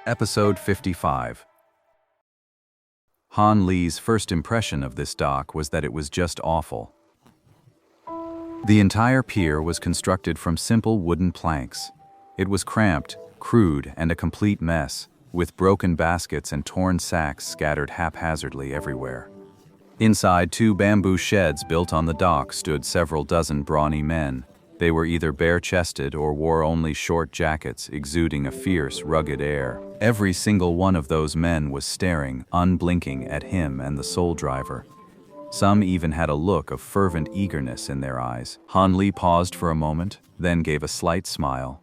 Episode 55. Han Li's first impression of this dock was that it was just awful. The entire pier was constructed from simple wooden planks. It was cramped, crude, and a complete mess, with broken baskets and torn sacks scattered haphazardly everywhere. Inside 2 bamboo sheds built on the dock stood several dozen brawny men. They were either bare-chested or wore only short jackets exuding a fierce, rugged air. Every single one of those men was staring, unblinking, at him and the sole driver. Some even had a look of fervent eagerness in their eyes. Han Li paused for a moment, then gave a slight smile.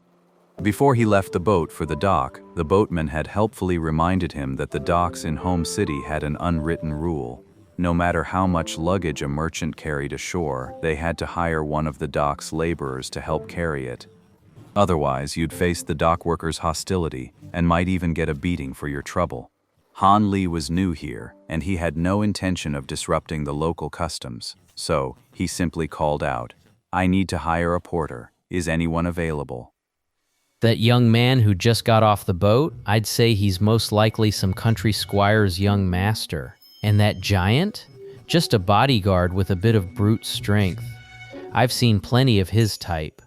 Before he left the boat for the dock, the boatman had helpfully reminded him that the docks in Home City had an unwritten rule. No matter how much luggage a merchant carried ashore, they had to hire one of the dock's laborers to help carry it. Otherwise, you'd face the dock workers' hostility and might even get a beating for your trouble. Han Li was new here, and he had no intention of disrupting the local customs, so he simply called out, "I need to hire a porter. Is anyone available?" That young man who just got off the boat, I'd say he's most likely some country squire's young master. And that giant? Just a bodyguard with a bit of brute strength. I've seen plenty of his type.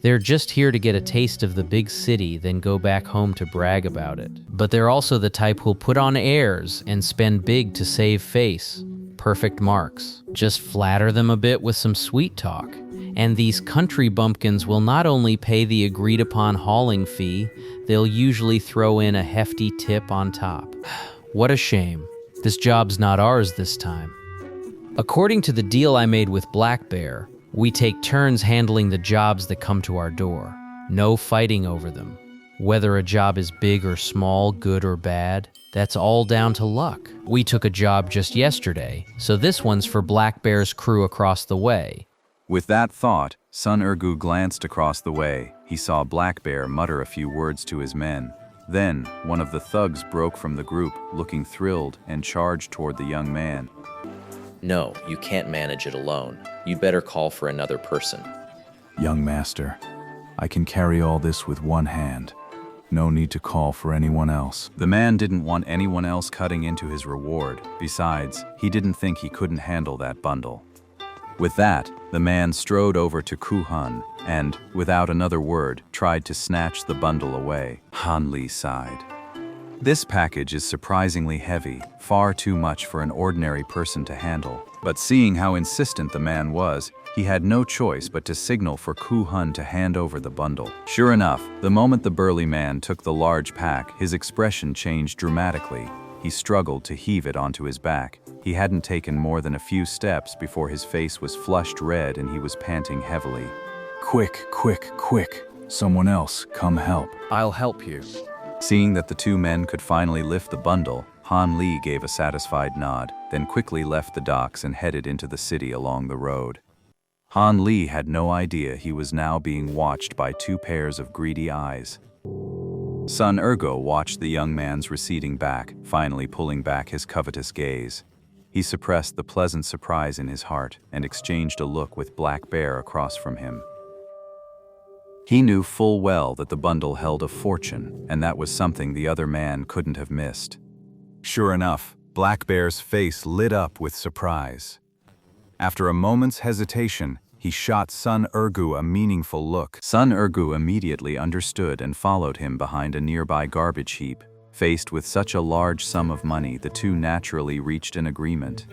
They're just here to get a taste of the big city, then go back home to brag about it. But they're also the type who'll put on airs and spend big to save face. Perfect marks. Just flatter them a bit with some sweet talk. And these country bumpkins will not only pay the agreed-upon hauling fee, they'll usually throw in a hefty tip on top. What a shame. This job's not ours this time. According to the deal I made with Black Bear, we take turns handling the jobs that come to our door. No fighting over them. Whether a job is big or small, good or bad, that's all down to luck. We took a job just yesterday, so this one's for Black Bear's crew across the way. With that thought, Sun Ergu glanced across the way. He saw Black Bear mutter a few words to his men. Then, one of the thugs broke from the group, looking thrilled, and charged toward the young man. "No, you can't manage it alone. You'd better call for another person." "Young master, I can carry all this with one hand. No need to call for anyone else." The man didn't want anyone else cutting into his reward. Besides, he didn't think he couldn't handle that bundle. With that, the man strode over to Ku Han and, without another word, tried to snatch the bundle away. Han Li sighed. This package is surprisingly heavy, far too much for an ordinary person to handle. But seeing how insistent the man was, he had no choice but to signal for Ku Han to hand over the bundle. Sure enough, the moment the burly man took the large pack, his expression changed dramatically. He struggled to heave it onto his back. He hadn't taken more than a few steps before his face was flushed red and he was panting heavily. "Quick, quick, quick! Someone else, come help." "I'll help you." Seeing that the 2 men could finally lift the bundle, Han Li gave a satisfied nod, then quickly left the docks and headed into the city along the road. Han Li had no idea he was now being watched by 2 pairs of greedy eyes. Sun Ergu watched the young man's receding back, finally pulling back his covetous gaze. He suppressed the pleasant surprise in his heart and exchanged a look with Black Bear across from him. He knew full well that the bundle held a fortune, and that was something the other man couldn't have missed. Sure enough, Black Bear's face lit up with surprise. After a moment's hesitation, he shot Sun Ergu a meaningful look. Sun Ergu immediately understood and followed him behind a nearby garbage heap. Faced with such a large sum of money, the 2 naturally reached an agreement.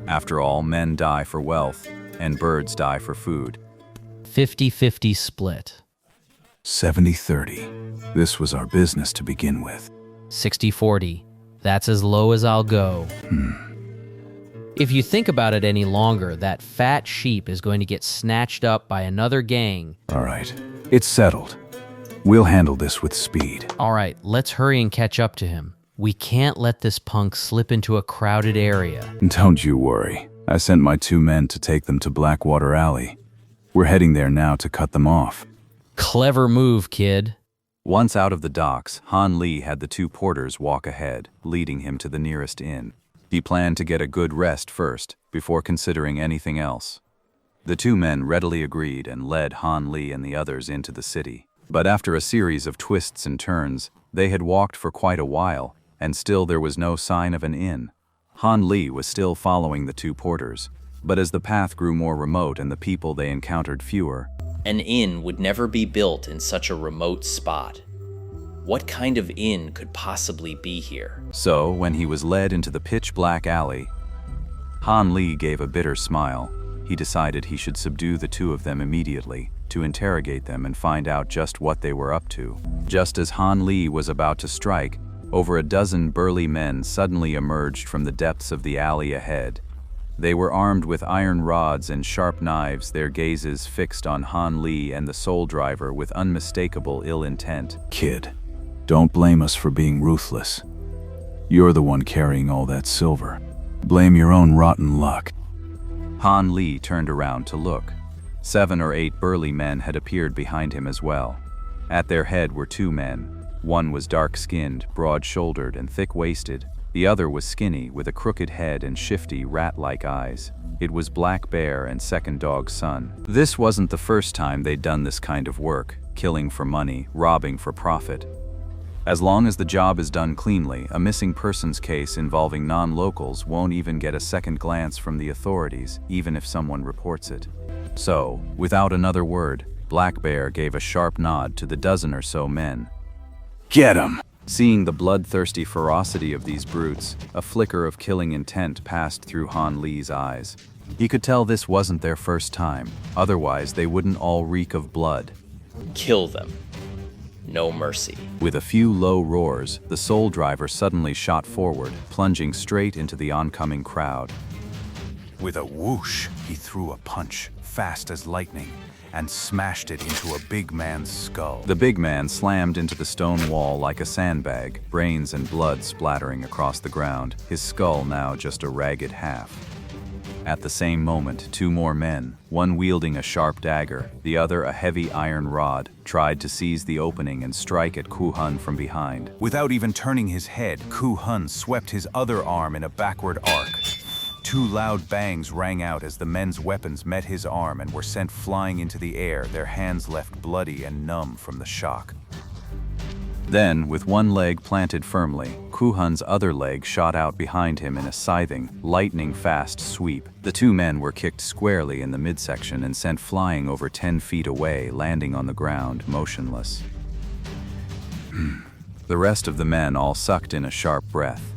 After all, men die for wealth, and birds die for food. 50-50 split. 70-30. This was our business to begin with. 60-40. That's as low as I'll go. If you think about it any longer, that fat sheep is going to get snatched up by another gang. All right, it's settled. We'll handle this with speed. All right, let's hurry and catch up to him. We can't let this punk slip into a crowded area. Don't you worry. I sent my 2 men to take them to Blackwater Alley. We're heading there now to cut them off. Clever move, kid. Once out of the docks, Han Li had the 2 porters walk ahead, leading him to the nearest inn. He planned to get a good rest first, before considering anything else. The 2 men readily agreed and led Han Li and the others into the city. But after a series of twists and turns, they had walked for quite a while, and still there was no sign of an inn. Han Li was still following the two porters, but as the path grew more remote and the people they encountered fewer, An inn would never be built in such a remote spot. What kind of inn could possibly be here? so when he was led into the pitch-black alley, Han Li gave a bitter smile. He decided he should subdue the two of them immediately, to interrogate them and find out just what they were up to. Just as Han Li was about to strike, over a dozen burly men suddenly emerged from the depths of the alley ahead. They were armed with iron rods and sharp knives, their gazes fixed on Han Li and the soul driver with unmistakable ill intent. Kid, don't blame us for being ruthless. You're the one carrying all that silver. Blame your own rotten luck. Han Li turned around to look. 7 or 8 burly men had appeared behind him as well. At their head were 2 men. One was dark-skinned, broad-shouldered, and thick-waisted. The other was skinny, with a crooked head and shifty, rat-like eyes. It was Black Bear and Second Dog's son. This wasn't the first time they'd done this kind of work, killing for money, robbing for profit. As long as the job is done cleanly, a missing persons case involving non-locals won't even get a second glance from the authorities, even if someone reports it. So, without another word, Black Bear gave a sharp nod to the dozen or so men. Get him! Seeing the bloodthirsty ferocity of these brutes, a flicker of killing intent passed through Han Li's eyes. He could tell this wasn't their first time, otherwise they wouldn't all reek of blood. Kill them. No mercy. With a few low roars, the soul driver suddenly shot forward, plunging straight into the oncoming crowd. With a whoosh, he threw a punch, fast as lightning, and smashed it into a big man's skull. The big man slammed into the stone wall like a sandbag, brains and blood splattering across the ground, his skull now just a ragged half. At the same moment, 2 more men, one wielding a sharp dagger, the other a heavy iron rod, tried to seize the opening and strike at Ku Hun from behind. Without even turning his head, Ku Hun swept his other arm in a backward arc. 2 loud bangs rang out as the men's weapons met his arm and were sent flying into the air, their hands left bloody and numb from the shock. Then, with one leg planted firmly, Ku Hun's other leg shot out behind him in a scything, lightning-fast sweep. The 2 men were kicked squarely in the midsection and sent flying over 10 feet away, landing on the ground, motionless. The rest of the men all sucked in a sharp breath.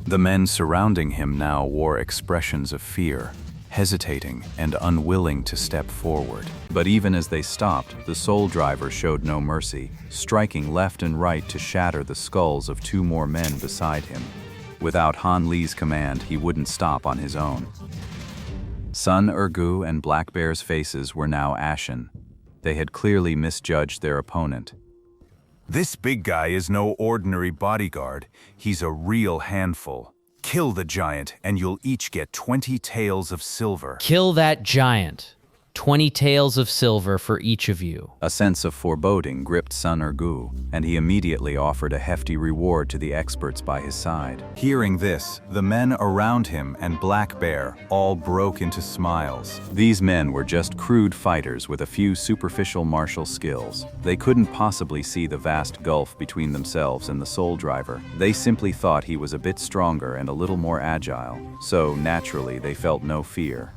The men surrounding him now wore expressions of fear, hesitating and unwilling to step forward. But even as they stopped, the soul driver showed no mercy, striking left and right to shatter the skulls of 2 more men beside him. Without Han Li's command, he wouldn't stop on his own. Sun Ergu and Black Bear's faces were now ashen. They had clearly misjudged their opponent. This big guy is no ordinary bodyguard. He's a real handful. Kill the giant, and you'll each get 20 taels of silver. Kill that giant. 20 taels of silver for each of you. A sense of foreboding gripped Sun Ergu, and he immediately offered a hefty reward to the experts by his side. Hearing this, the men around him and Black Bear all broke into smiles. These men were just crude fighters with a few superficial martial skills. They couldn't possibly see the vast gulf between themselves and the soul driver. They simply thought he was a bit stronger and a little more agile, so naturally they felt no fear.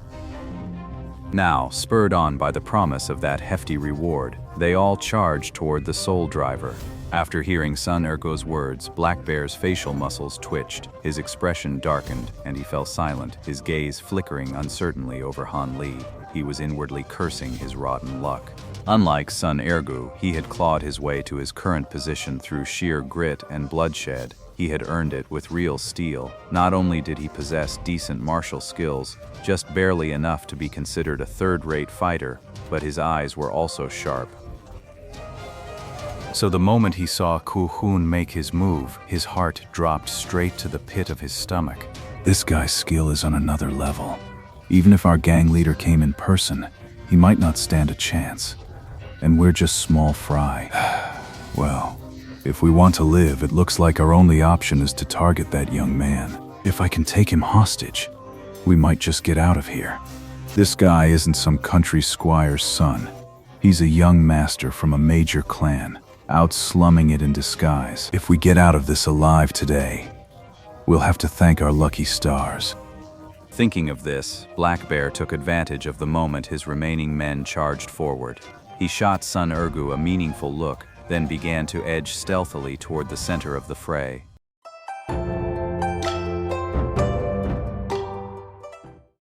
Now, spurred on by the promise of that hefty reward, they all charged toward the soul driver. After hearing Sun Ergu's words, Black Bear's facial muscles twitched, his expression darkened, and he fell silent, his gaze flickering uncertainly over Han Li. He was inwardly cursing his rotten luck. Unlike Sun Ergu, he had clawed his way to his current position through sheer grit and bloodshed. He had earned it with real steel. Not only did he possess decent martial skills, just barely enough to be considered a third-rate fighter, but his eyes were also sharp. So the moment he saw Ku Hun make his move, his heart dropped straight to the pit of his stomach. This guy's skill is on another level. Even if our gang leader came in person, he might not stand a chance. And we're just small fry. Well, if we want to live, it looks like our only option is to target that young man. If I can take him hostage, we might just get out of here. This guy isn't some country squire's son. He's a young master from a major clan, out slumming it in disguise. If we get out of this alive today, we'll have to thank our lucky stars. Thinking of this, Black Bear took advantage of the moment his remaining men charged forward. He shot Sun Urgu a meaningful look, then began to edge stealthily toward the center of the fray.